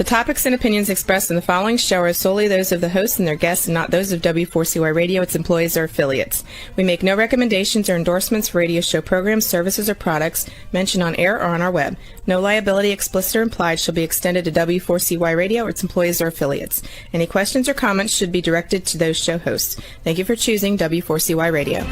topics and opinions expressed in the following show are solely those of the hosts and their guests and not those of W4CY Radio, its employees, or affiliates. We make no recommendations or endorsements for radio show programs, services, or products mentioned on air or on our web. No liability, explicit or implied, shall be extended to W4CY Radio or its employees or affiliates. Any questions or comments should be directed to those show hosts. Thank you for choosing W4CY Radio.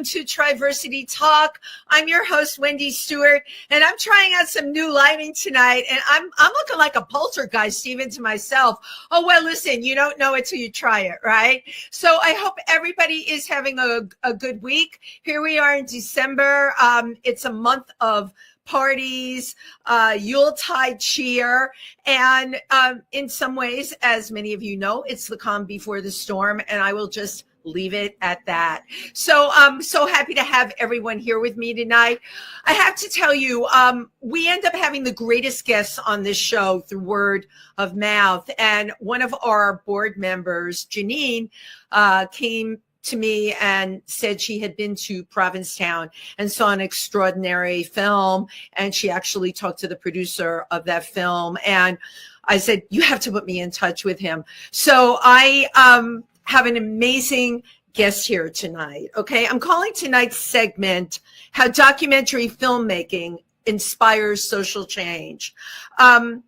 To Triversity Talk. I'm your host, Wendy Stewart, and I'm trying out some new lighting tonight, and I'm looking like a poltergeist even to myself. Oh, well, listen, you don't know it till you try it, right? So I hope everybody is having a good week. Here we are in December. It's a month of parties, Yuletide cheer, and in some ways, as many of you know, it's the calm before the storm, and I will just leave it at that. So I'm so happy to have everyone here with me tonight. I have to tell you, we end up having the greatest guests on this show through word of mouth. And one of our board members, Janine, came to me and said she had been to Provincetown and saw an extraordinary film. And she actually talked to the producer of that film. And I said, you have to put me in touch with him. So I have an amazing guest here tonight. Okay. I'm calling tonight's segment, How Documentary Filmmaking Inspires Social Change. Our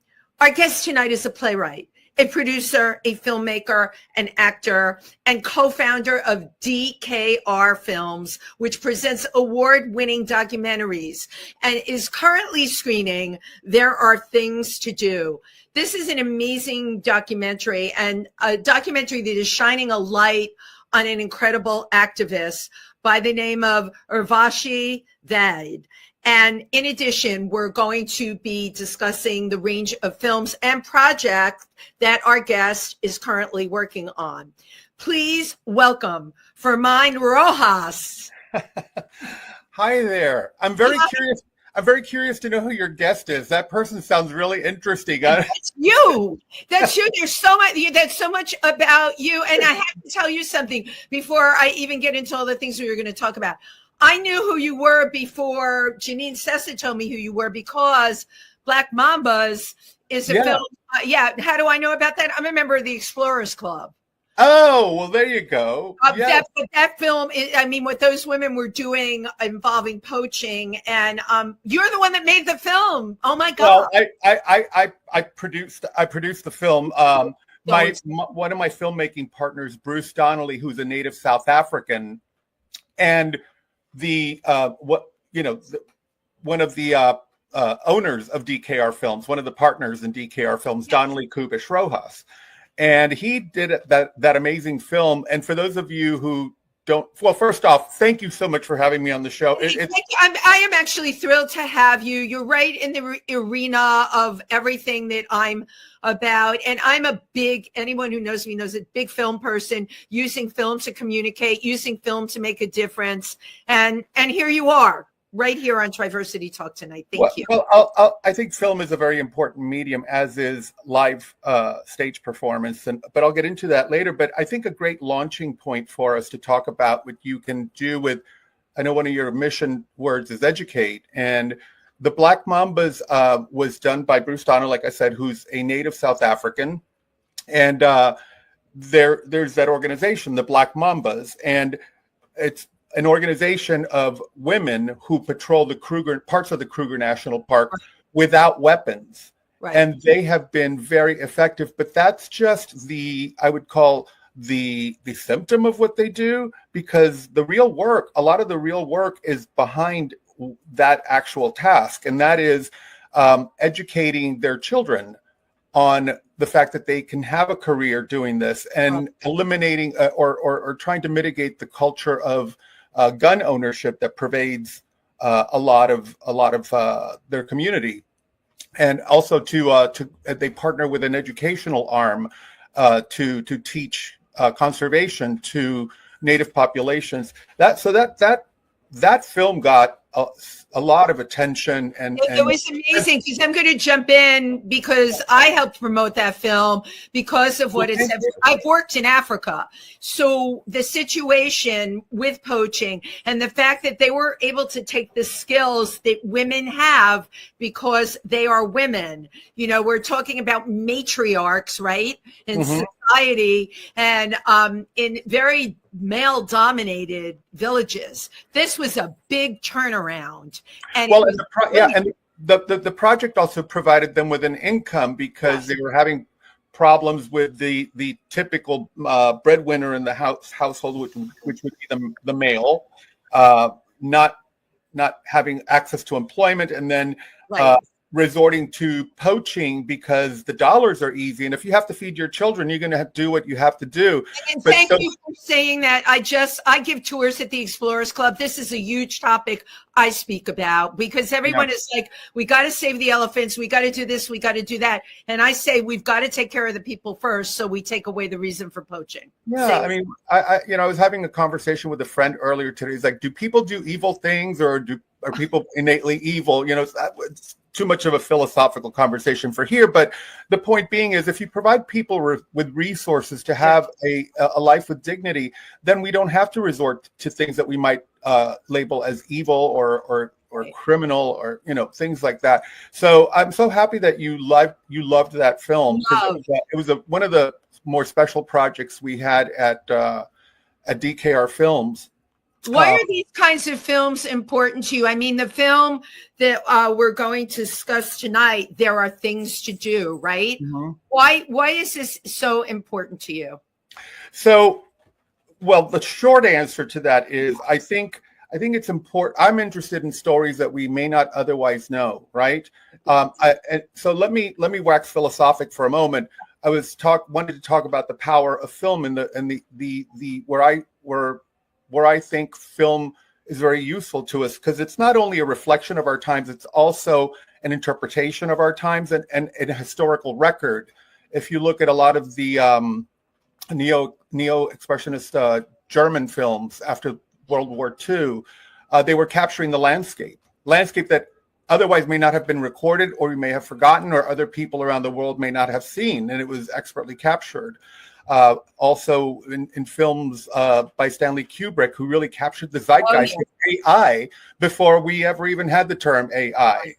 guest tonight is a playwright, a producer, a filmmaker, an actor, and co-founder of DKR Films, which presents award-winning documentaries and is currently screening There Are Things to Do. This is an amazing documentary, and a documentary that is shining a light on an incredible activist by the name of Urvashi Vaid. And in addition, we're going to be discussing the range of films and projects that our guest is currently working on. Please welcome Fermin Rojas. Hi there. I'm very curious to know who your guest is. That person sounds really interesting. That's you. That's you. There's so much about you. And I have to tell you something before I even get into all the things we were going to talk about. I knew who you were before Janine Sessa told me who you were, because Black Mambas is a film. How do I know about that? I'm a member of the Explorers Club. Oh, well, there you go. That film, what those women were doing involving poaching, and you're the one that made the film. Oh my God! Well, I produced the film. One of my filmmaking partners, Bruce Donnelly, who's a native South African, and one of the owners of DKR Films, one of the partners in DKR Films, Donnelly Kubish Rojas. And he did that amazing film. And for those of you who don't, well, first off, thank you so much for having me on the show. I am actually thrilled to have you. You're right in the arena of everything that I'm about. And I'm anyone who knows me knows a big film person, using film to communicate, using film to make a difference. And here you are, right here on Triversity Talk tonight. Thank you. Well, I think film is a very important medium, as is live stage performance. But I'll get into that later. But I think a great launching point for us to talk about what you can do with, I know one of your mission words is educate. And the Black Mambas was done by Bruce Donner, like I said, who's a native South African. And there's that organization, the Black Mambas. And it's an organization of women who patrol the parts of the Kruger National Park without weapons. Right. And they have been very effective, but that's just I would call the symptom of what they do, because the real work, a lot of the real work is behind that actual task. And that is educating their children on the fact that they can have a career doing this, and eliminating or trying to mitigate the culture of gun ownership that pervades a lot of their community. And also they partner with an educational arm to teach conservation to native populations. That film got a lot of attention, and it was amazing, because I'm going to jump in because I helped promote that film because of what it said. I've worked in Africa, so the situation with poaching and the fact that they were able to take the skills that women have because they are women. We're talking about matriarchs, right, in society, and in very male-dominated villages. This was a big turnaround, and the project also provided them with an income, because they were having problems with the typical breadwinner in the household, which would be the male, not having access to employment, and then resorting to poaching because the dollars are easy. And if you have to feed your children, you're going to do what you have to do. And thank you for saying that. I give tours at the Explorers Club. This is a huge topic I speak about, because everyone is like, we got to save the elephants. We got to do this. We got to do that. And I say, we've got to take care of the people first, so we take away the reason for poaching. Yeah. I mean, I was having a conversation with a friend earlier today. He's like, do people do evil things, or are people innately evil? It's too much of a philosophical conversation for here. But the point being is, if you provide people with resources to have a life with dignity, then we don't have to resort to things that we might label as evil or criminal, or things like that. So I'm so happy that you loved that film. It was one of the more special projects we had at DKR Films. Why are these kinds of films important to you? I mean, the film that we're going to discuss tonight, There Are Things to Do, right? Mm-hmm. Why is this so important to you? So, well, the short answer to that is, I think it's important. I'm interested in stories that we may not otherwise know, right? So let me wax philosophic for a moment. I wanted to talk about the power of film and where I think film is very useful to us, because it's not only a reflection of our times, it's also an interpretation of our times and a historical record. If you look at a lot of the neo-expressionist German films after World War II, they were capturing the landscape that otherwise may not have been recorded, or we may have forgotten, or other people around the world may not have seen, and it was expertly captured. Also in films by Stanley Kubrick, who really captured the zeitgeist of AI before we ever even had the term AI,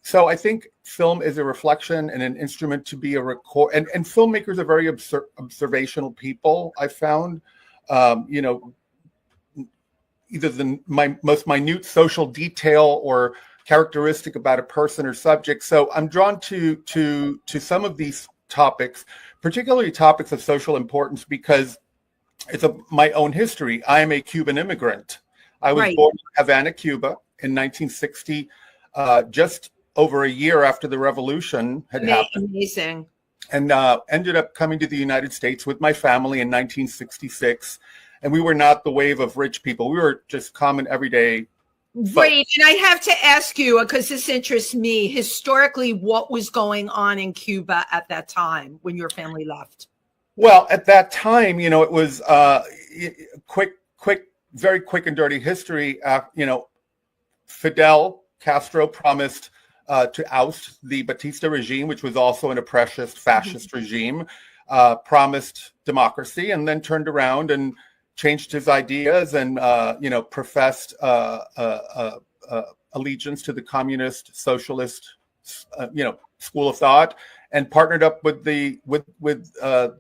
So I think film is a reflection and an instrument to be a record. And filmmakers are very observational people, I found. Either the most minute social detail or characteristic about a person or subject. So I'm drawn to some of these topics, particularly topics of social importance, because it's my own history. I am a Cuban immigrant. I was born in Havana, Cuba in 1960, just over a year after the revolution had happened. Amazing. And ended up coming to the United States with my family in 1966. And we were not the wave of rich people. We were just common, everyday Right. And I have to ask you, because this interests me, historically, what was going on in Cuba at that time when your family left? Well, at that time, it was very quick and dirty history. Fidel Castro promised to oust the Batista regime, which was also an oppressist fascist regime, promised democracy, and then turned around and changed his ideas and, professed allegiance to the communist, socialist, school of thought, and partnered up with the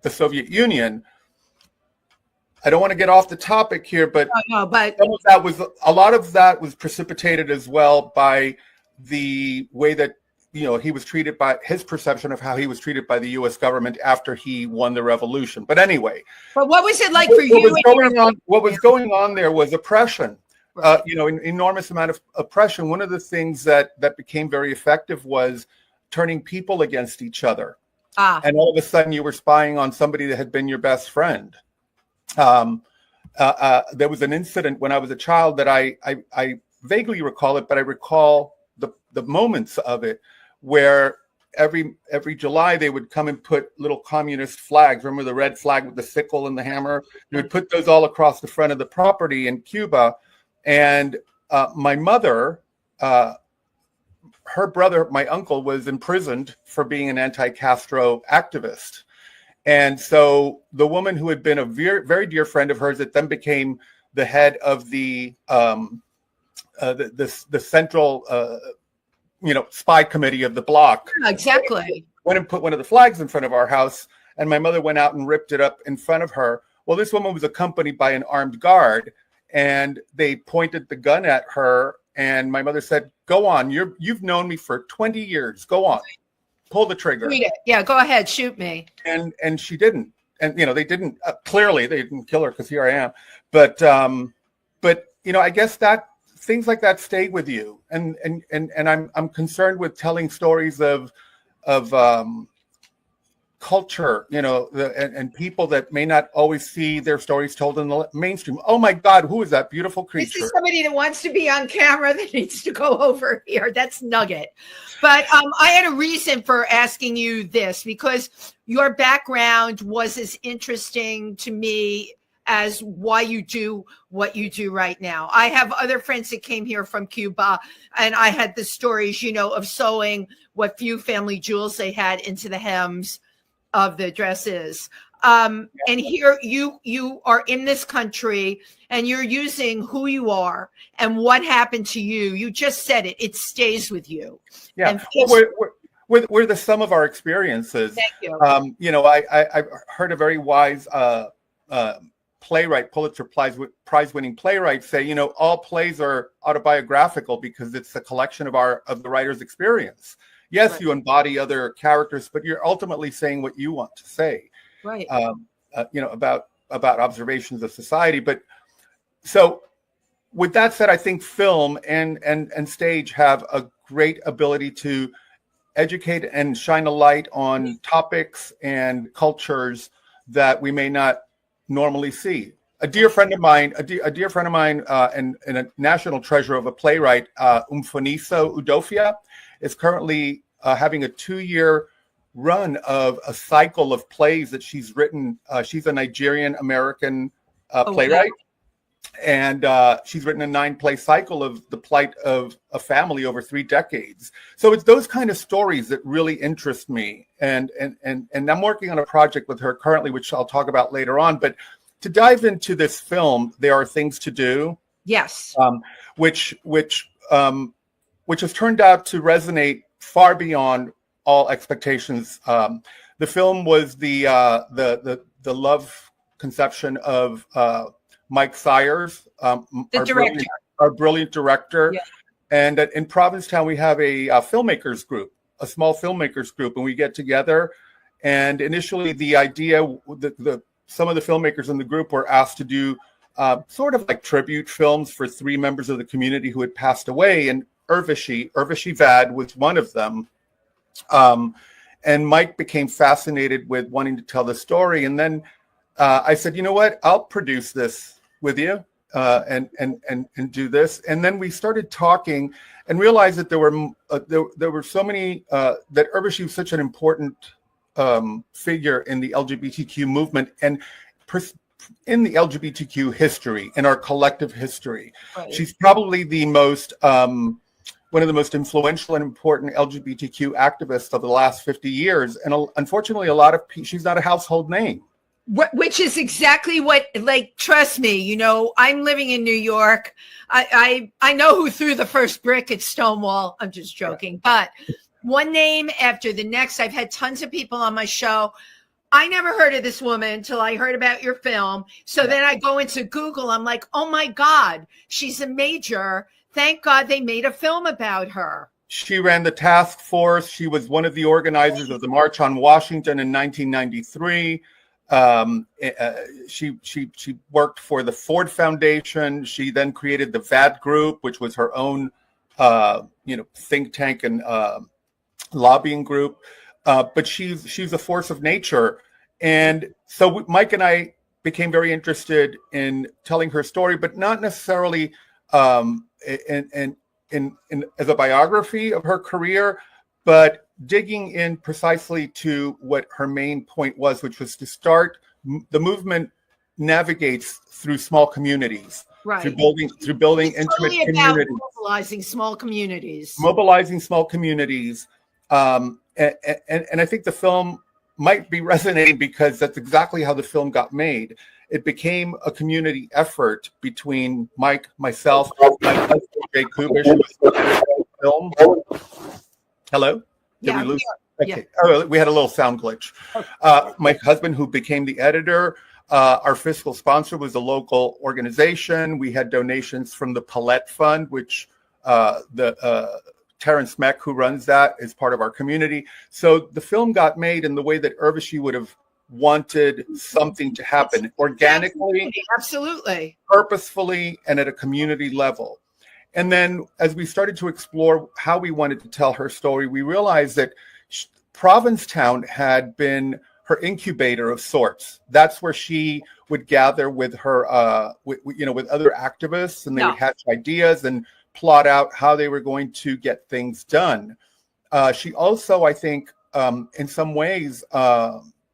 Soviet Union. I don't want to get off the topic here, but a lot of that was precipitated as well by the way that he was treated, by his perception of how he was treated by the U.S. government after he won the revolution. But anyway, but what was it like for you? What was going on there was oppression. An enormous amount of oppression. One of the things that became very effective was turning people against each other. And all of a sudden, you were spying on somebody that had been your best friend. there was an incident when I was a child that I vaguely recall it, but I recall the moments of it where every July they would come and put little communist flags. Remember the red flag with the sickle and the hammer? They would put those all across the front of the property in Cuba. And my mother, her brother, my uncle, was imprisoned for being an anti-Castro activist. And so the woman who had been a very dear friend of hers that then became the head of the central spy committee of the bloc. Exactly. Went and put one of the flags in front of our house, and my mother went out and ripped it up in front of her. Well, this woman was accompanied by an armed guard, and they pointed the gun at her, and my mother said, "Go on, you've known me for 20 years. Go on, pull the trigger." Read it. Yeah, go ahead, shoot me. And she didn't. And they didn't clearly they didn't kill her, because here I am. But I guess that things like that stay with you, and I'm concerned with telling stories of culture, and people that may not always see their stories told in the mainstream. Oh my God, who is that beautiful creature? This is somebody that wants to be on camera that needs to go over here. That's Nugget. But I had a reason for asking you this, because your background was as interesting to me as why you do what you do right now. I have other friends that came here from Cuba, and I had the stories, of sewing what few family jewels they had into the hems of the dresses. And here you are in this country, and you're using who you are and what happened to you. You just said it. It stays with you. Yeah, we're the sum of our experiences. Thank you. I've heard a very wise playwright, Pulitzer Prize-winning playwright, say, all plays are autobiographical because it's a collection of the writer's experience. Yes, right. You embody other characters, but you're ultimately saying what you want to say, right? About observations of society. But so, with that said, I think film and stage have a great ability to educate and shine a light on topics and cultures that we may not normally see. A dear friend of mine, and a national treasure of a playwright, Umfoniso Udofia, is currently having a 2-year run of a cycle of plays that she's written. She's a Nigerian American playwright, and she's written a 9-play cycle of the plight of a family over 3 decades. So it's those kind of stories that really interest me, and I'm working on a project with her currently, which I'll talk about later on. But to dive into this film, There Are Things to Do. Yes. Which has turned out to resonate far beyond all expectations. The film was the love conception of Mike Sayers, our brilliant director. Yeah. And in Provincetown, we have a filmmakers group, a small filmmakers group, and we get together. And initially, the idea, some of the filmmakers in the group were asked to do sort of like tribute films for 3 members of the community who had passed away, and Urvashi Vaid was one of them. And Mike became fascinated with wanting to tell the story. And then I said, you know what, I'll produce this with you and do this. And then we started talking and realized that there were so many, that Urvashi was such an important figure in the LGBTQ movement and in the LGBTQ history, in our collective history. Right. She's probably the most, one of the most influential and important LGBTQ activists of the last 50 years. And unfortunately, she's not a household name. Which is exactly what, trust me, I'm living in New York. I know who threw the first brick at Stonewall. I'm just joking. But one name after the next. I've had tons of people on my show. I never heard of this woman until I heard about your film. So then I go into Google. I'm like, oh, my God, she's a major. Thank God they made a film about her. She ran the task force. She was one of the organizers of the March on Washington in 1993. She worked for the Ford Foundation. She then created the VAD Group, which was her own, think tank and lobbying group. But she's a force of nature. And so Mike and I became very interested in telling her story, but not necessarily in as a biography of her career, but digging in precisely to what her main point was, which was to start the movement navigates through small communities, Right. through building It's intimate totally communities, about mobilizing small communities. mobilizing small communities. And I think the film might be resonating because that's exactly how the film got made. It became a community effort between Mike, myself, my husband, Jay Kubish, who was the film. Hello? Did we lose? Okay. Yeah. Oh, we had a little sound glitch. My husband, who became the editor, our fiscal sponsor was a local organization. We had donations from the Paulette Fund, which Terrence Meck, who runs that, is part of our community. So the film got made in the way that Urvashi would have wanted something to happen organically, absolutely, purposefully, and at a community level. And then as we started to explore how we wanted to tell her story, we realized that Provincetown had been her incubator of sorts. That's where she would gather with her, with other activists, and they would hatch ideas and plot out how they were going to get things done. She also, I think, in some ways,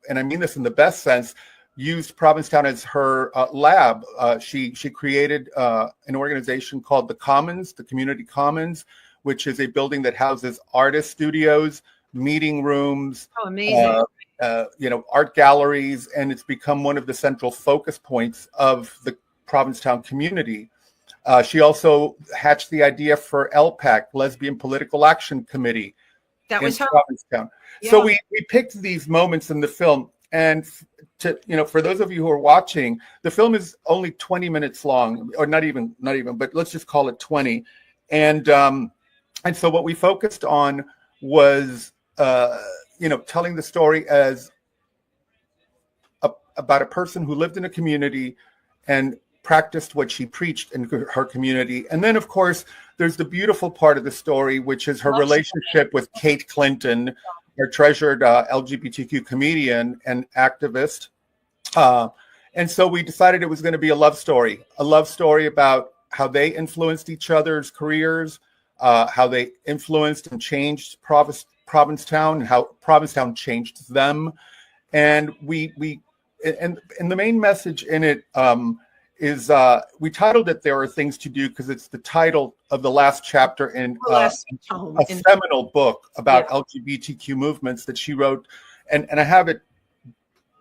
and I mean this in the best sense, used Provincetown as her lab. She created an organization called the Commons, the Community Commons, which is a building that houses artist studios, meeting rooms, art galleries, and it's become one of the central focus points of the Provincetown community. She also hatched the idea for LPAC, Lesbian Political Action Committee. That was her. Provincetown. Yeah. So we picked these moments in the film, and for those of you who are watching, the film is only 20 minutes long, or not even, but let's just call it 20. And so what we focused on was telling the story as about a person who lived in a community and practiced what she preached in her community. And then, of course, there's the beautiful part of the story, which is her relationship with Kate Clinton, her treasured LGBTQ comedian and activist. And so we decided it was going to be a love story about how they influenced each other's careers, how they influenced and changed Provincetown, and how Provincetown changed them. And and the main message in it is we titled it "There Are Things to Do" because it's the title of the last chapter in a seminal book about LGBTQ movements that she wrote, and I have it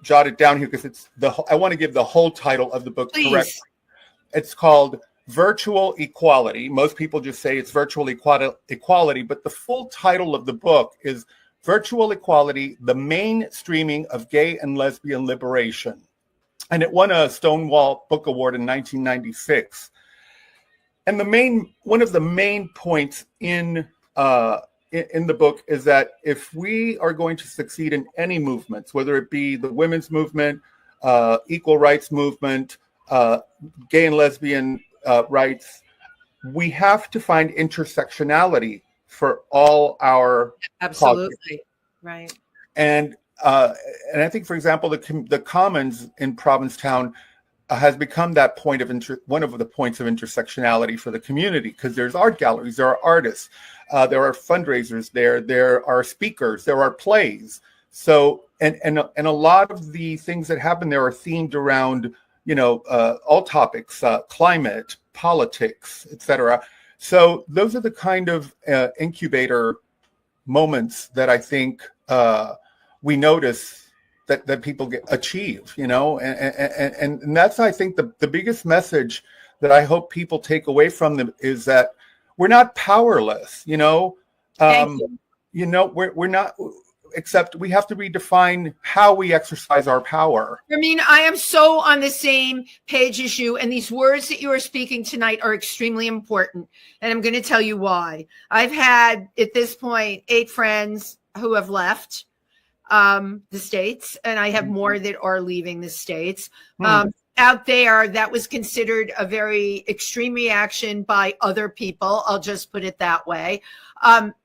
jotted down here because I want to give the whole title of the book correctly. It's called Virtual Equality. Most people just say it's Virtual Equality, but the full title of the book is Virtual Equality: The Mainstreaming of Gay and Lesbian Liberation. And it won a Stonewall Book Award in 1996. And one of the main points in the book is that if we are going to succeed in any movements, whether it be the women's movement, equal rights movement, gay and lesbian rights, we have to find intersectionality for all our absolutely causes. Right. And I think, for example, the Commons in Provincetown has become that point of one of the points of intersectionality for the community, because there's art galleries, there are artists, there are fundraisers, there are speakers, there are plays. So and a lot of the things that happen there are themed around all topics, climate, politics, etc. So those are the kind of incubator moments that I think we notice that people achieve, and that's, I think, the biggest message that I hope people take away from them is that we're not powerless, we're not, except we have to redefine how we exercise our power. I mean, I am so on the same page as you, and these words that you are speaking tonight are extremely important, and I'm going to tell you why. I've had, at this point, 8 friends who have left the States, and I have more that are leaving the States. And out there, that was considered a very extreme reaction by other people. I'll just put it that way.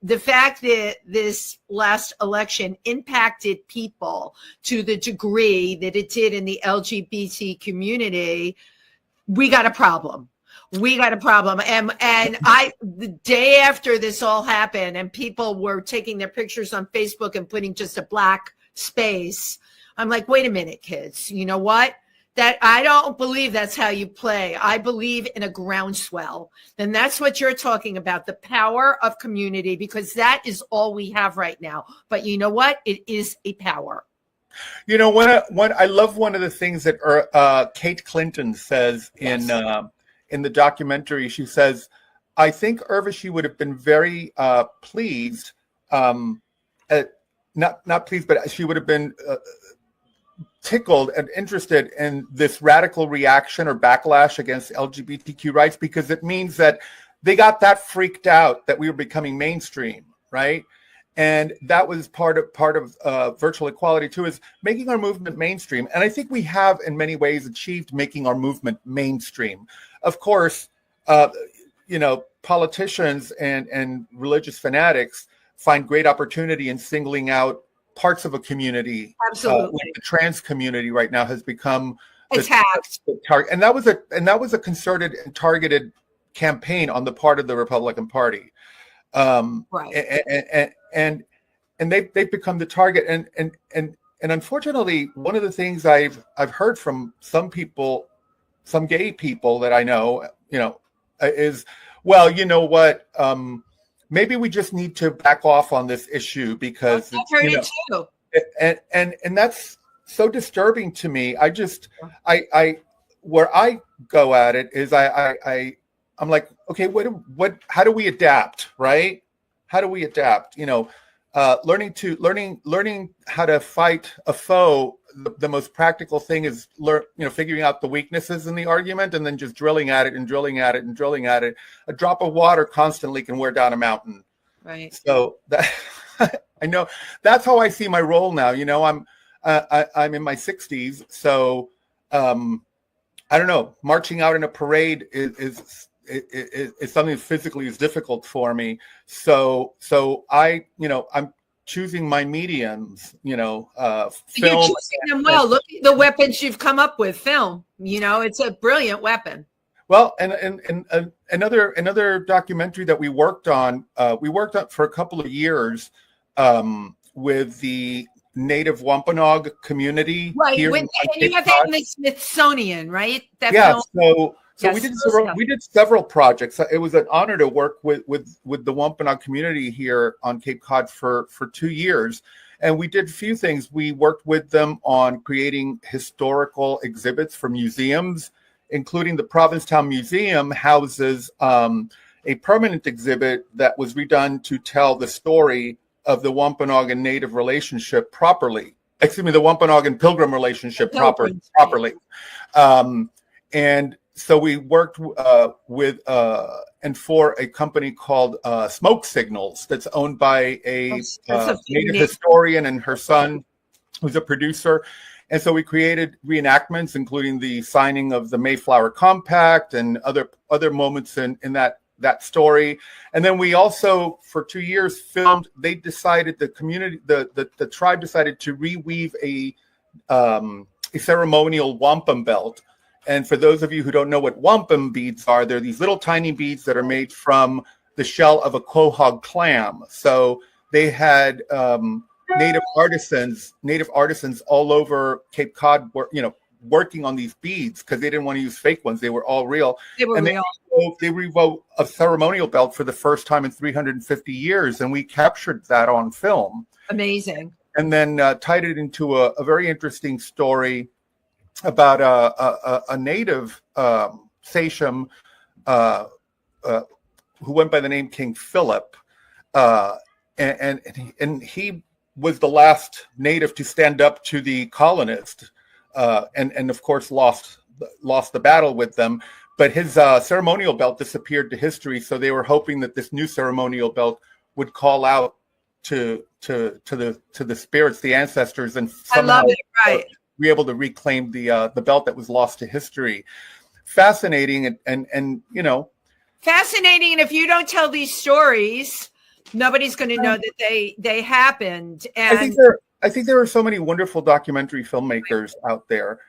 The fact that this last election impacted people to the degree that it did in the LGBT community, we got a problem. We got a problem. And the day after this all happened and people were taking their pictures on Facebook and putting just a black space, I'm like, wait a minute, kids, you know what? That I don't believe that's how you play. I believe in a groundswell. And that's what you're talking about, the power of community, because that is all we have right now. But you know what? It is a power. You know, I love one of the things that Kate Clinton says in the documentary. She says, I think Urvashi would have been very pleased, not pleased, but she would have been tickled and interested in this radical reaction or backlash against LGBTQ rights, because it means that they got that freaked out that we were becoming mainstream, right? And that was part of virtual equality too, is making our movement mainstream. And I think we have in many ways achieved making our movement mainstream. Of course, you know, politicians and religious fanatics find great opportunity in singling out parts of a community. Absolutely. Like the trans community right now has become attacked. The target, and that was a concerted and targeted campaign on the part of the Republican Party. Right. And they've become the target. And unfortunately, one of the things I've heard from some people, some gay people that I know, you know, is, well, you know what? Maybe we just need to back off on this issue because I've heard it too. And that's so disturbing to me. I where I go at it is I'm like, okay, how do we adapt, right? How do we adapt? You know, learning how to fight a foe. The most practical thing is figuring out the weaknesses in the argument and then just drilling at it and drilling at it and drilling at it. A drop of water constantly can wear down a mountain. Right. So that I know that's how I see my role now. You know, I'm in my 60s, so I don't know. Marching out in a parade is something that physically is difficult for me. So I'm choosing my mediums, film. You're choosing them well. Look at the weapons you've come up with. Film, it's a brilliant weapon. Well, and another documentary that we worked on for a couple of years with the Native Wampanoag community. Right, here and you have that in the Smithsonian, right? So we did several projects. It was an honor to work with the Wampanoag community here on Cape Cod for 2 years. And we did a few things. We worked with them on creating historical exhibits for museums, including the Provincetown Museum houses a permanent exhibit that was redone to tell the story of the Wampanoag and Native relationship properly. Excuse me, the Wampanoag and Pilgrim relationship properly. And so we worked with and for a company called Smoke Signals that's owned by a Native historian and her son, who's a producer. And so we created reenactments, including the signing of the Mayflower Compact and other moments in that story. And then we also, for 2 years, filmed. They decided, the tribe decided to reweave a ceremonial wampum belt. And for those of you who don't know what wampum beads are, they're these little tiny beads that are made from the shell of a quahog clam. So they had native artisans all over Cape Cod, working on these beads because they didn't want to use fake ones. They were all real. They rewove a ceremonial belt for the first time in 350 years, and we captured that on film. Amazing. And then tied it into a very interesting story about a native sachem who went by the name King Philip, and he was the last native to stand up to the colonist, and of course lost the battle with them. But his ceremonial belt disappeared to history, so they were hoping that this new ceremonial belt would call out to the spirits, the ancestors, and somehow, I love it. Right. be able to reclaim the belt that was lost to history. Fascinating and fascinating. And if you don't tell these stories, nobody's going to know that they happened. And I think there are so many wonderful documentary filmmakers out there.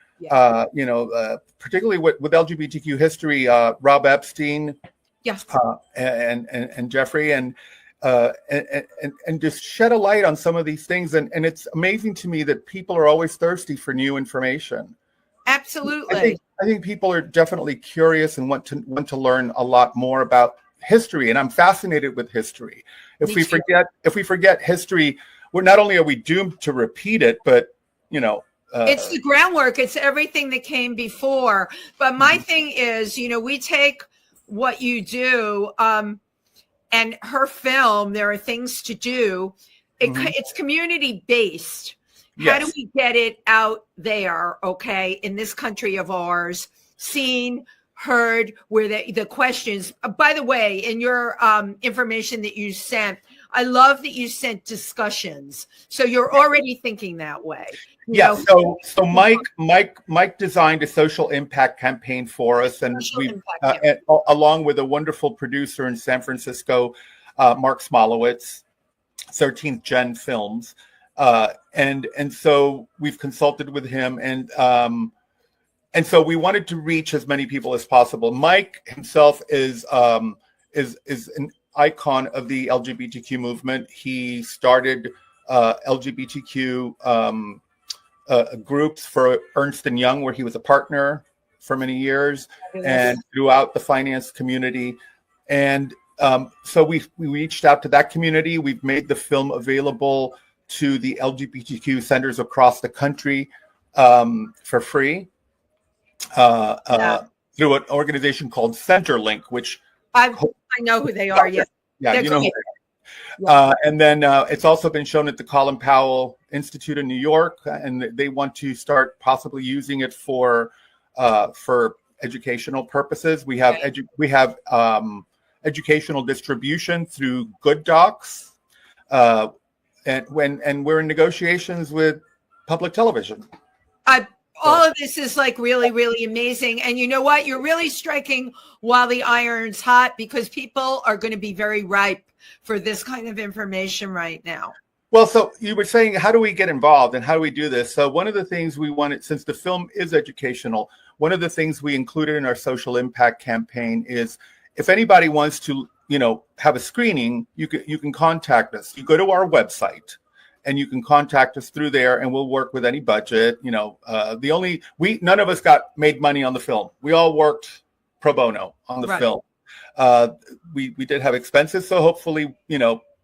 Particularly with LGBTQ history, Rob Epstein, and Jeffrey, and just shed a light on some of these things. And it's amazing to me that people are always thirsty for new information. Absolutely. I think people are definitely curious and want to learn a lot more about history. And I'm fascinated with history. If we forget history, not only are we doomed to repeat it, but it's the groundwork. It's everything that came before. But my thing is, we take what you do, and her film, there are things to do. It's community based. Yes. How do we get it out there, okay, in this country of ours, seen, heard, where the questions, by the way, in your information that you sent, I love that you sent discussions. So you're already thinking that way. So Mike designed a social impact campaign for us, and along with a wonderful producer in San Francisco, Mark Smolowitz, 13th Gen Films. And so we've consulted with him, and so we wanted to reach as many people as possible. Mike himself is an icon of the LGBTQ movement. He started LGBTQ groups for Ernst & Young, where he was a partner for many years, and throughout the finance community. And so we reached out to that community. We've made the film available to the LGBTQ centers across the country for free through an organization called Centerlink, which I know who they are. Yes. Yeah, you know who they are. And then it's also been shown at the Colin Powell Institute in New York, and they want to start possibly using it for educational purposes. We have educational distribution through Good Docs. And we're in negotiations with public television. All of this is like really, really amazing. And you know what? You're really striking while the iron's hot, because people are going to be very ripe for this kind of information right now. Well, so you were saying, how do we get involved and how do we do this? So one of the things we wanted, since the film is educational, one of the things we included in our social impact campaign is, if anybody wants to have a screening, you can contact us. You go to our website and you can contact us through there, and we'll work with any budget. None of us made money on the film. We all worked pro bono on the film. We did have expenses, so hopefully,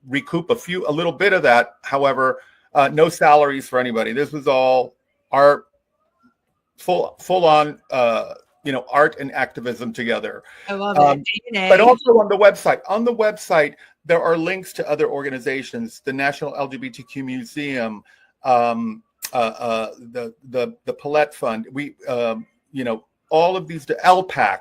recoup a little bit of that. However, no salaries for anybody. This was all our full on art and activism together. I love it. But also on the website, there are links to other organizations, the National LGBTQ Museum, the Paulette Fund. We, all of these, the LPAC.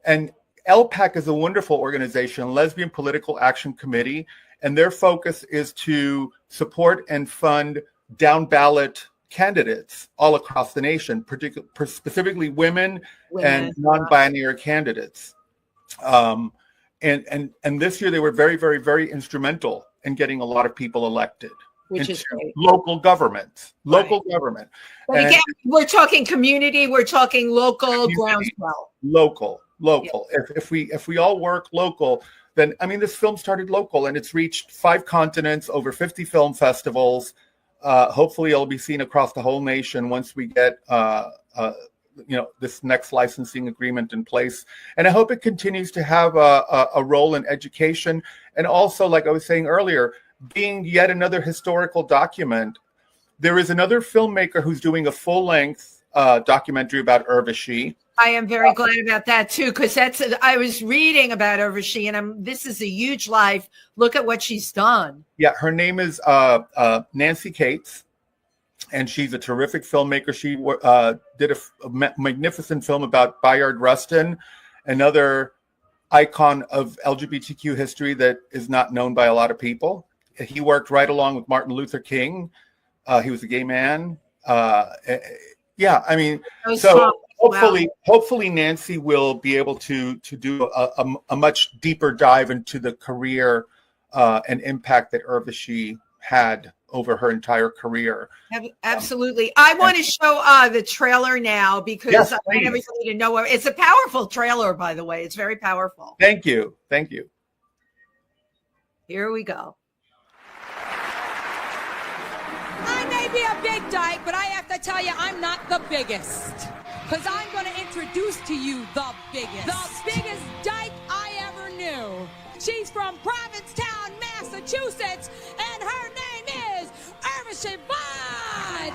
And LPAC is a wonderful organization, Lesbian Political Action Committee, and their focus is to support and fund down ballot candidates all across the nation, specifically women and non-binary candidates. And this year they were very, very, very instrumental in getting a lot of people elected. Which is great. Local government. But again, we're talking community, we're talking local, groundswell. Local. Yeah. If we all work local, then this film started local, and it's reached 5 continents, over 50 film festivals. Hopefully it'll be seen across the whole nation once we get this next licensing agreement in place. And I hope it continues to have a role in education, and also, like I was saying earlier, being yet another historical document. There is another filmmaker who's doing a full-length documentary about Urvashi. I am very glad about that too, because I was reading about Urvashi, and this is a huge life. Look at what she's done. Yeah, her name is Nancy Cates, and she's a terrific filmmaker. She did a magnificent film about Bayard Rustin, another icon of LGBTQ history that is not known by a lot of people. He worked right along with Martin Luther King. He was a gay man. Yeah, I mean, Those so songs, wow. hopefully Nancy will be able to do a much deeper dive into the career and impact that Urvashi had over her entire career. Absolutely. I want to show the trailer now because Yes, I want please. everybody to know it's a powerful trailer, by the way. It's very powerful. Thank you. Thank you. Here we go. I may be a big dyke, but I have to tell you, I'm not the biggest. Because I'm going to introduce to you the biggest dyke I ever knew. She's from Provincetown, Massachusetts, and her name is Urvashi Vaid.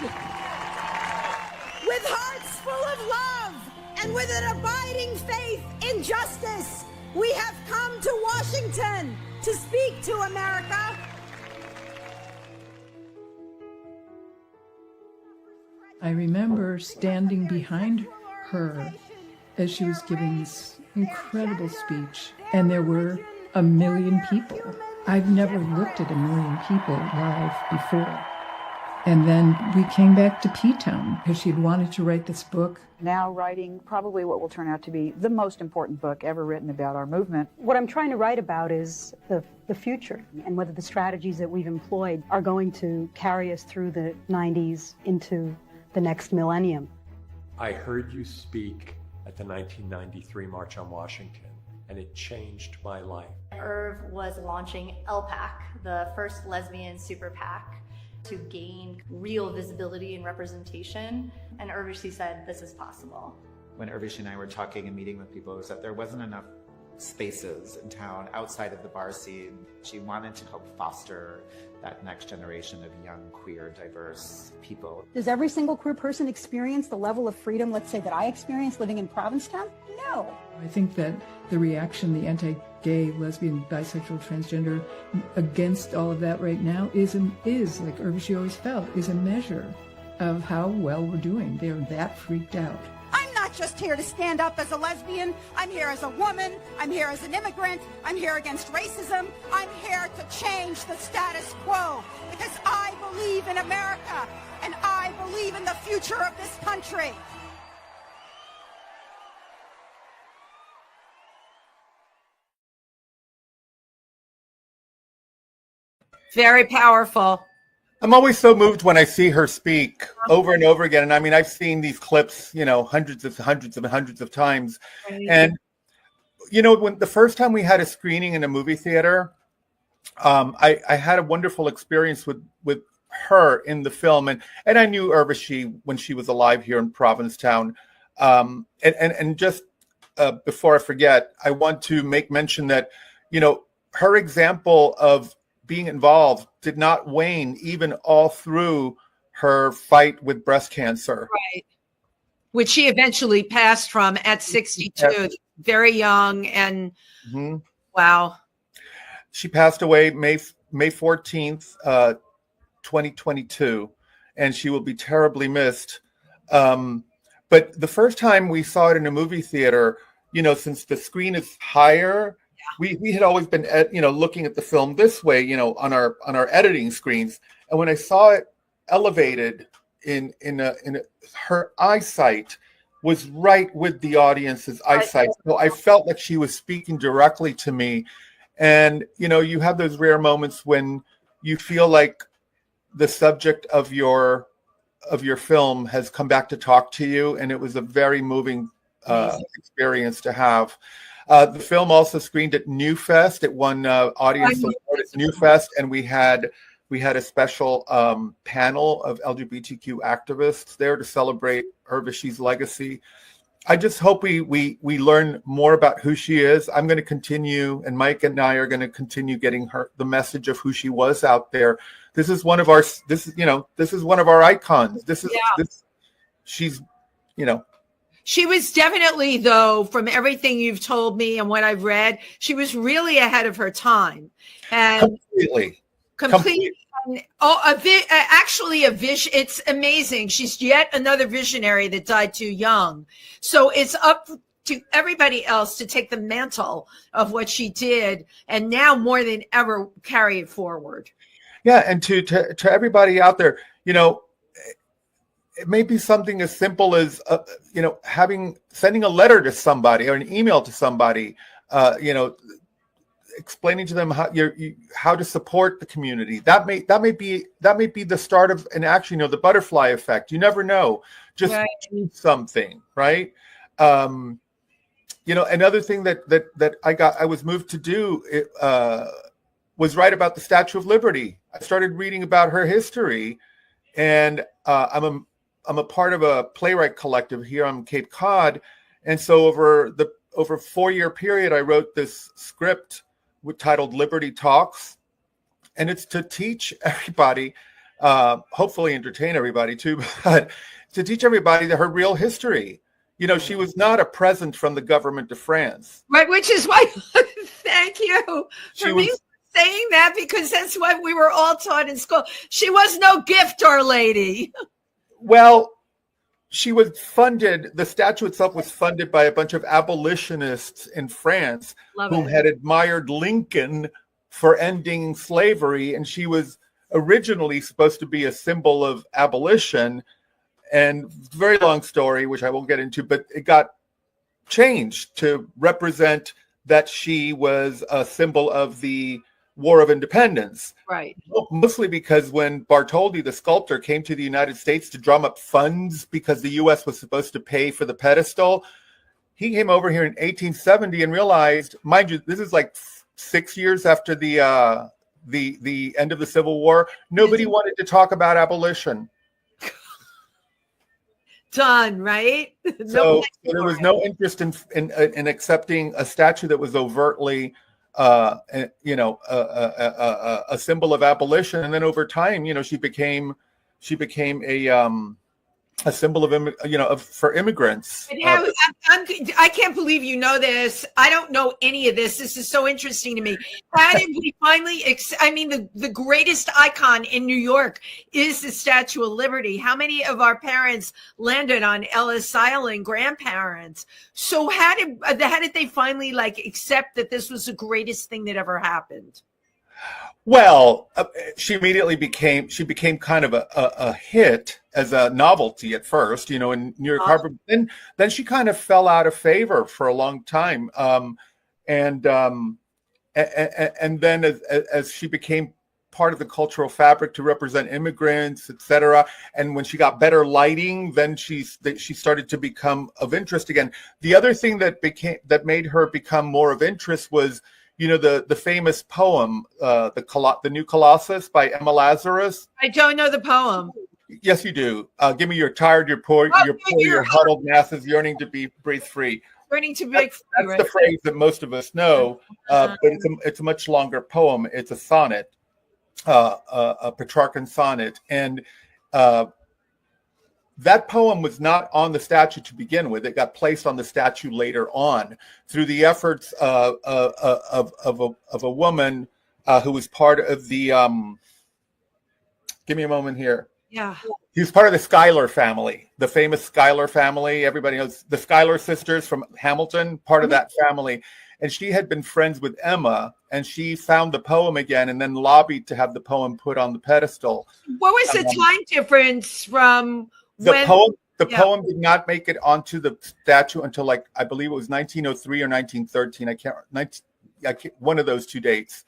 With hearts full of love and with an abiding faith in justice, we have come to Washington to speak to America. I remember standing behind her as she was giving this incredible speech, and there were 1 million people. I've never looked at 1 million people live before. And then we came back to P-Town because she'd wanted to write this book. Now writing probably what will turn out to be the most important book ever written about our movement. What I'm trying to write about is the future and whether the strategies that we've employed are going to carry us through the 90s into the next millennium. I heard you speak at the 1993 March on Washington, and it changed my life. Irv was launching LPAC, the first lesbian super PAC, to gain real visibility and representation, and Urvashi said, this is possible. When Urvashi and I were talking and meeting with people, it was that there wasn't enough spaces in town outside of the bar scene. She wanted to help foster that next generation of young, queer, diverse people. Does every single queer person experience the level of freedom, let's say, that I experienced living in Provincetown? No. I think that the reaction, the anti-gay, lesbian, bisexual, transgender, against all of that right now is like Urvashi always felt, is a measure of how well we're doing. They're that freaked out. I'm not just here to stand up as a lesbian. I'm here as a woman. I'm here as an immigrant. I'm here against racism. I'm here to change the status quo because I believe in America and I believe in the future of this country. Very powerful. I'm always so moved when I see her speak over and over again. And I mean, I've seen these clips, hundreds of times. Right. And, when the first time we had a screening in a movie theater, I had a wonderful experience with her in the film. And I knew Urvashi when she was alive here in Provincetown. And just before I forget, I want to make mention that, her example of being involved did not wane even all through her fight with breast cancer. Right. Which she eventually passed from at 62, yes. Very young. And wow. She passed away May 14th, 2022, and she will be terribly missed. But the first time we saw it in a movie theater, since the screen is higher, we had always been, looking at the film this way, on our editing screens. And when I saw it elevated in her eyesight was right with the audience's eyesight. So I felt like she was speaking directly to me. And, you have those rare moments when you feel like the subject of your film has come back to talk to you. And it was a very moving experience to have. The film also screened at New Fest. It won Audience Award at New Fest, and we had a special panel of LGBTQ activists there to celebrate Urvashi's legacy. I just hope we learn more about who she is. I'm going to continue, and Mike and I are going to continue getting the message of who she was out there. This is one of our icons. She's. She was definitely, though, from everything you've told me and what I've read, she was really ahead of her time. And completely. Actually, a vision. It's amazing. She's yet another visionary that died too young. So it's up to everybody else to take the mantle of what she did, and now more than ever carry it forward. Yeah, and to everybody out there, it may be something as simple as sending a letter to somebody or an email to somebody, explaining to them how to support the community. That may be the start of an action. The butterfly effect. You never know. Just do something, right? Another thing that I was moved to do was write about the Statue of Liberty. I started reading about her history, and I'm a part of a playwright collective here on Cape Cod, and so over a 4-year period, I wrote this script titled Liberty Talks, and it's to teach everybody, hopefully entertain everybody too, but to teach everybody her real history. She was not a present from the government of France. Right, which is why, thank you for saying that, because that's what we were all taught in school. She was no gift, Our Lady. Well, she was funded, the statue itself was funded by a bunch of abolitionists in France who had admired Lincoln for ending slavery. And she was originally supposed to be a symbol of abolition. And very long story, which I won't get into, but it got changed to represent that she was a symbol of the War of Independence. Right. Mostly because when Bartholdi, the sculptor, came to the United States to drum up funds because the U.S. was supposed to pay for the pedestal, he came over here in 1870 and realized, mind you, this is like 6 years after the end of the Civil War, nobody wanted to talk about abolition. Done, right? So there was no interest in accepting a statue that was overtly a symbol of abolition, and then over time, she became a symbol of for immigrants. I can't believe you know this. I don't know any of this. This is so interesting to me. How did we finally? The greatest icon in New York is the Statue of Liberty. How many of our parents landed on Ellis Island? Grandparents. So how did they finally accept that this was the greatest thing that ever happened? Well, she immediately became kind of a hit as a novelty at first, in New York Harbor. Then she kind of fell out of favor for a long time, and then as she became part of the cultural fabric to represent immigrants, etc. And when she got better lighting, then she started to become of interest again. The other thing that made her become more of interest was, the famous poem, the New Colossus by Emma Lazarus. I don't know the poem. Yes, you do. Give me your tired, your poor, your huddled masses yearning to be breathe free. Yearning to break free. That's the phrase that most of us know, but it's a much longer poem. It's a sonnet, a Petrarchan sonnet, and that poem was not on the statue to begin with. It got placed on the statue later on through the efforts of a woman who was part of the. Give me a moment here. Yeah. He was part of the Schuyler family, the famous Schuyler family. Everybody knows the Schuyler sisters from Hamilton, part of that family. And she had been friends with Emma, and she found the poem again and then lobbied to have the poem put on the pedestal. What was the time difference from the poem did not make it onto the statue until I believe it was 1903 or 1913. I can't one of those two dates.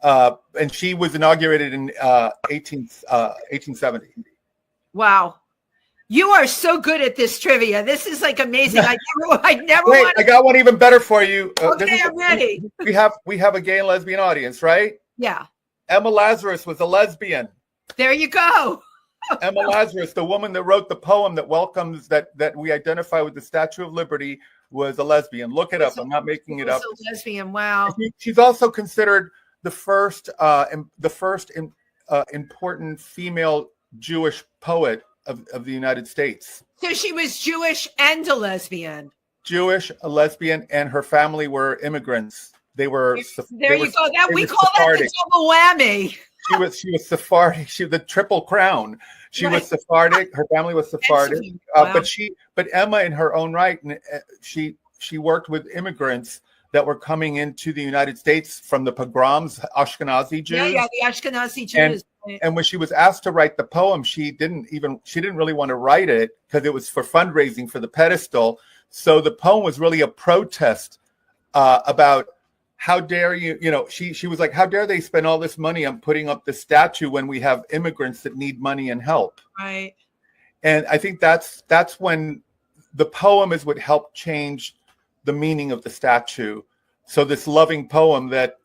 And she was inaugurated in 1870. Wow. You are so good at this trivia. This is amazing. I never Wait, I got one even better for you. Okay, I'm ready. We have a gay and lesbian audience, right? Yeah. Emma Lazarus was a lesbian. There you go. Emma Lazarus, the woman that wrote the poem that welcomes that we identify with the Statue of Liberty, was a lesbian. Look it up. I'm not making it up. A lesbian. Wow. She's also considered the first important female Jewish poet of the United States. So she was Jewish and a lesbian. Jewish, a lesbian, and her family were immigrants. They were. There you go. That we call that the double whammy. She was Sephardic. She was the Triple Crown. She was Sephardic. Her family was Sephardic. Wow. But Emma, in her own right, she worked with immigrants that were coming into the United States from the pogroms, Ashkenazi Jews. Yeah, the Ashkenazi Jews. And when she was asked to write the poem, she didn't really want to write it because it was for fundraising for the pedestal. So the poem was really a protest about how dare she was like, how dare they spend all this money on putting up the statue when we have immigrants that need money and help. Right. And I think that's when the poem is what helped change the meaning of the statue. So this loving poem that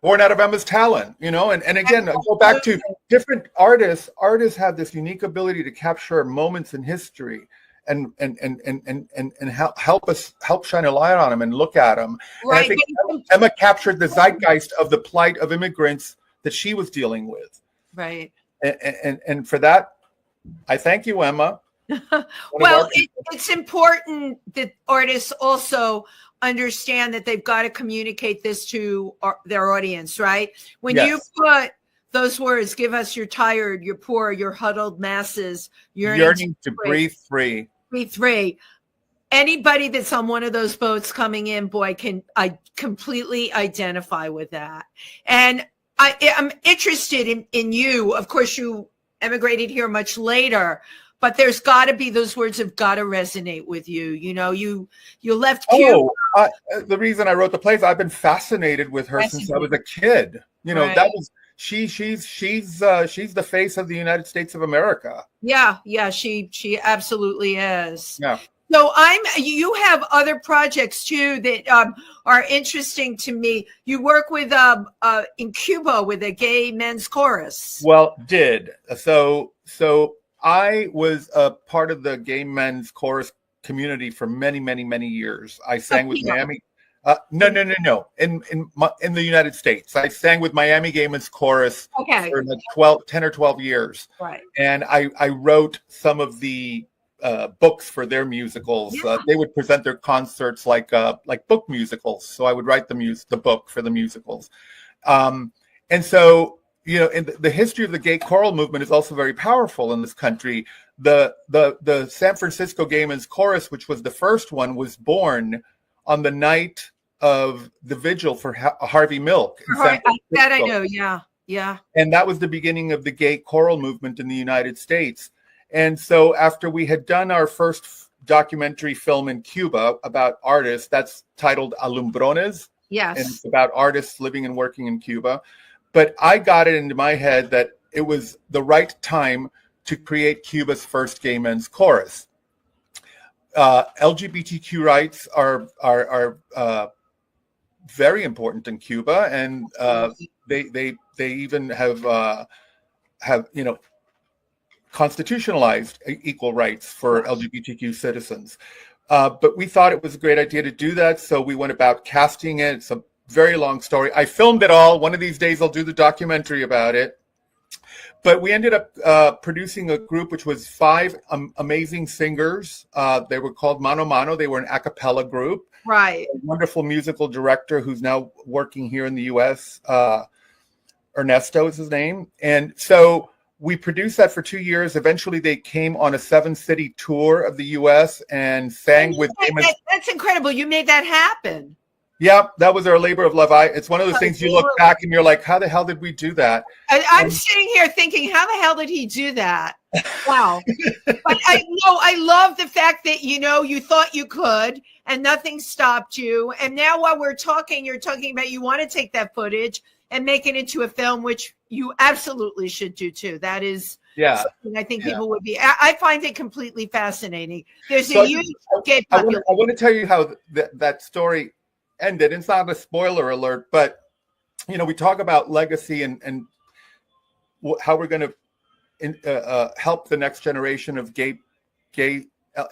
born out of Emma's talent, and again, I go back to different artists. Artists have this unique ability to capture moments in history and help shine a light on them and look at them. Right. And I think Emma captured the zeitgeist of the plight of immigrants that she was dealing with. Right. And for that, I thank you, Emma. Well, it's important that artists also understand that they've got to communicate this to their audience, right? When you put those words, give us your tired, your poor, your huddled masses, yearning to breathe free. Breathe free. Anybody that's on one of those boats coming in, boy, I completely identify with that. And I'm interested in you. Of course, you emigrated here much later, but there's got to be, those words have got to resonate with you. You left Cuba. The reason I wrote the plays, I've been fascinated with her since I was a kid. Right. That was she's the face of the United States of America. Yeah, she absolutely is. Yeah. So you have other projects too that are interesting to me. You work with in Cuba with a gay men's chorus. Well, so I was a part of the gay men's chorus community for many, many, many years. I sang with Miami. No. In the United States, I sang with Miami Gay Men's Chorus for 10 or 12 years. Right. And I wrote some of the books for their musicals. Yeah. They would present their concerts like book musicals. So I would write the book for the musicals. And so, in the history of the gay choral movement is also very powerful in this country. The San Francisco Gay Men's Chorus, which was the first one, was born on the night of the vigil for Harvey Milk. That I know, yeah. And that was the beginning of the gay choral movement in the United States. And so after we had done our first documentary film in Cuba about artists, that's titled Alumbrones. Yes. And it's about artists living and working in Cuba. But I got it into my head that it was the right time to create Cuba's first gay men's chorus. LGBTQ rights are very important in Cuba, and they even have constitutionalized equal rights for LGBTQ citizens. But we thought it was a great idea to do that, so we went about casting it. It's a very long story. I filmed it all. One of these days I'll do the documentary about it. But we ended up producing a group which was 5 amazing singers. They were called Mano Mano. They were an a cappella group. Right. A wonderful musical director who's now working here in the U.S. Ernesto is his name. And so we produced that for 2 years. Eventually they came on a 7-city tour of the U.S. and sang with Damon. That's incredible. You made that happen. Yeah, that was our labor of love. It's one of those things you look back and you're like, how the hell did we do that? I'm sitting here thinking, how the hell did he do that? Wow. But I love the fact that, you thought you could and nothing stopped you. And now while we're talking, you're talking about you want to take that footage and make it into a film, which you absolutely should do too. That is something I think people would be. I find it completely fascinating. There's a huge gay population. I want to tell you how that story ended. It's not a spoiler alert, but we talk about legacy and how we're going to help the next generation of gay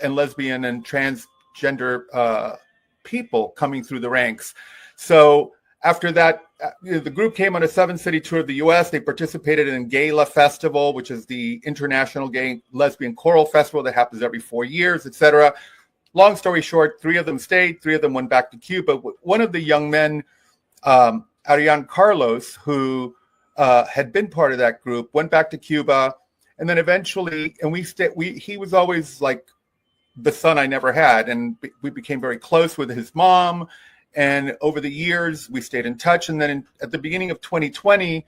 and lesbian and transgender people coming through the ranks. So after that, the group came on a 7-city tour of the U.S. They participated in Gala Festival, which is the international gay lesbian choral festival that happens every 4 years, etc. Long story short, 3 of them stayed, 3 of them went back to Cuba. One of the young men, Ariane Carlos, who had been part of that group, went back to Cuba. And then eventually, and he was always like the son I never had. And we became very close with his mom. And over the years, we stayed in touch. And then at the beginning of 2020,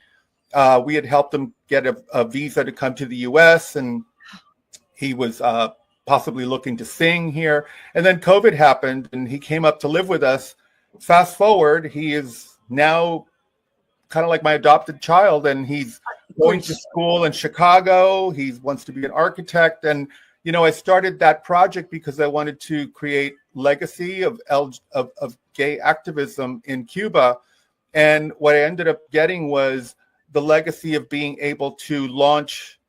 we had helped him get a visa to come to the U.S. And he was possibly looking to sing here. And then COVID happened and he came up to live with us. Fast forward, he is now kind of like my adopted child, and he's going to school in Chicago. He wants to be an architect. And, you know, I started that project because I wanted to create legacy of gay activism in Cuba. And what I ended up getting was the legacy of being able to launch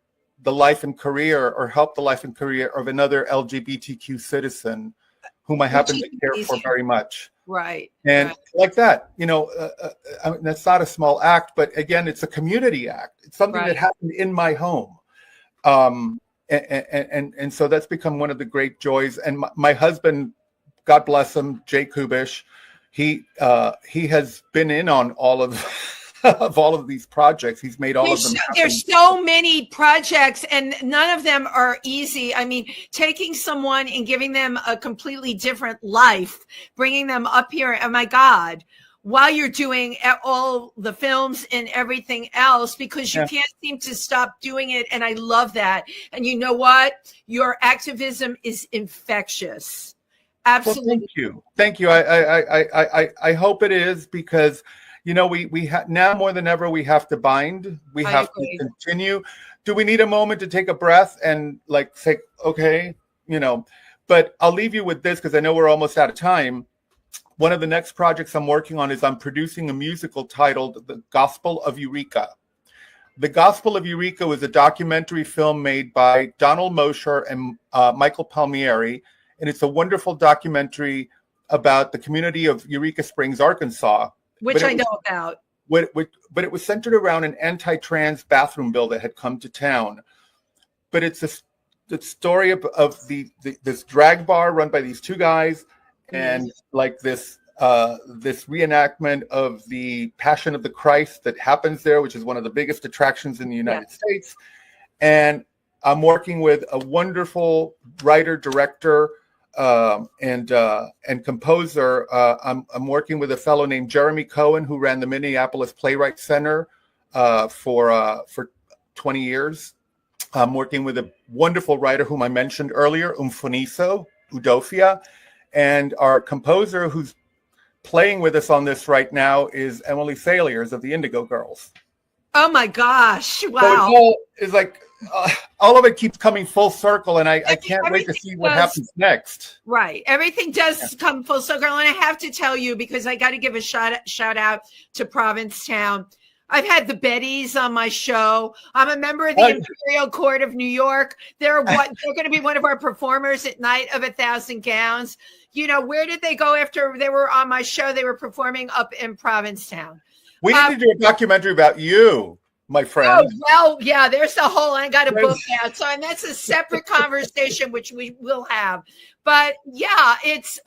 the life and career, or help the life and career of another LGBTQ citizen whom I happen to care for very much. Right. And like that, you know, I mean, that's not a small act, but again, it's a community act. It's something that happened in my home. And so that's become one of the great joys. And my husband, God bless him, Jay Kubish, he has been in on all of all of these projects. He's made all of them happen. There's so many projects, and none of them are easy. I mean, taking someone and giving them a completely different life, bringing them up here, oh my God, while you're doing all the films and everything else, because you can't seem to stop doing it. And I love that. And you know what? Your activism is infectious. Absolutely. Well, thank you. I hope it is, because you know, we now more than ever, we have to bind. We have to continue. Do we need a moment to take a breath and like say, okay, you know, but I'll leave you with this because I know we're almost out of time. One of the next projects I'm working on is I'm producing a musical titled The Gospel of Eureka. The Gospel of Eureka was a documentary film made by Donald Mosher and Michael Palmieri. And it's a wonderful documentary about the community of Eureka Springs, Arkansas. Which I know about. But it was centered around an anti-trans bathroom bill that had come to town. But it's the story of this drag bar run by these two guys, and like this reenactment of the Passion of the Christ that happens there, which is one of the biggest attractions in the United States. And I'm working with a wonderful writer, director, and composer. I'm working with a fellow named Jeremy Cohen, who ran the Minneapolis Playwright Center for 20 years. I'm working with a wonderful writer whom I mentioned earlier, Umfuniso Udofia, and our composer who's playing with us on this right now is Emily Saliers of the Indigo Girls. Oh my gosh! Wow. So it's like all of it keeps coming full circle, and I can't wait to see what happens next. Right. Everything does come full circle. And I have to tell you, because I got to give a shout out to Provincetown. I've had the Bettys on my show. I'm a member of the Imperial Court of New York. They're going to be one of our performers at Night of 1,000 Gowns. You know, where did they go after they were on my show? They were performing up in Provincetown. We need to do a documentary about you, my friend. Oh, well, yeah, there's the whole, I got a book out. So, and that's a separate conversation, which we will have. But yeah, it's,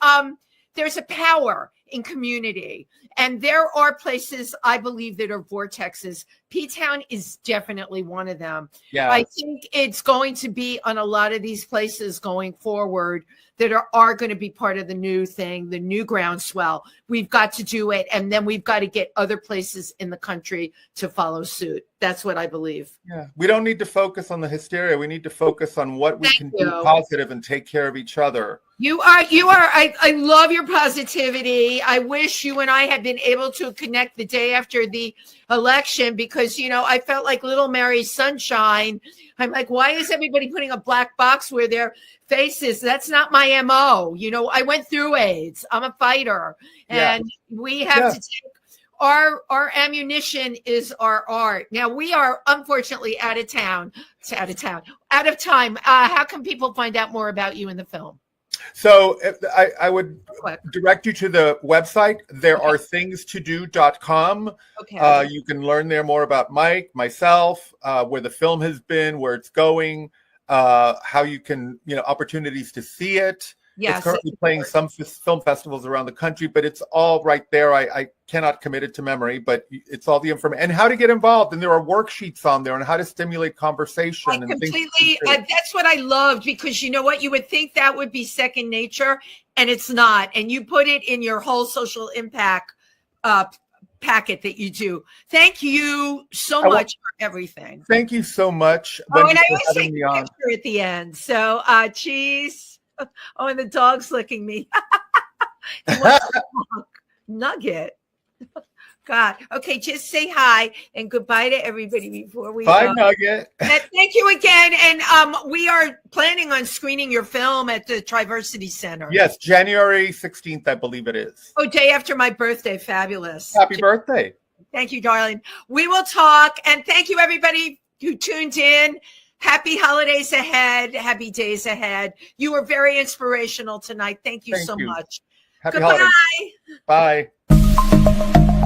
there's a power in community. And there are places I believe that are vortexes. P-Town is definitely one of them. Yeah. I think it's going to be on a lot of these places going forward that are going to be part of the new thing, the new groundswell. We've got to do it. And then we've got to get other places in the country to follow suit. That's what I believe. Yeah. We don't need to focus on the hysteria. We need to focus on what we can do positive and take care of each other. You are. I love your positivity. I wish you and I had been able to connect the day after the election, because, you know, I felt like Little Mary Sunshine. I'm like, why is everybody putting a black box where their face is? That's not my MO. You know, I went through AIDS. I'm a fighter. And we have to take our ammunition is our art. Now we are unfortunately out of time. How can people find out more about you in the film? So I would direct you to the website. There are thingstodo.com. Okay. You can learn there more about Mike, myself, where the film has been, where it's going, how you can, opportunities to see it. Yes. It's currently playing some film festivals around the country, but it's all right there. I cannot commit it to memory, but it's all the information and how to get involved. And there are worksheets on there on how to stimulate conversation. I completely, that's what I loved, because you know what? You would think that would be second nature, and it's not. And you put it in your whole social impact packet that you do. Thank you so much for everything. Thank you so much. Oh, and I always take a picture at the end. So, cheese. Oh, and the dog's licking me. He wants a dog. Nugget. God. Okay, just say hi and goodbye to everybody before we Bye, Nugget. And thank you again. And we are planning on screening your film at the Triversity Center. Yes, January 16th, I believe it is. Oh, day after my birthday. Fabulous. Happy birthday. Thank you, darling. We will talk. And thank you, everybody who tuned in. Happy holidays ahead. Happy days ahead. You were very inspirational tonight. Thank you so much. Happy Goodbye. holidays. Bye.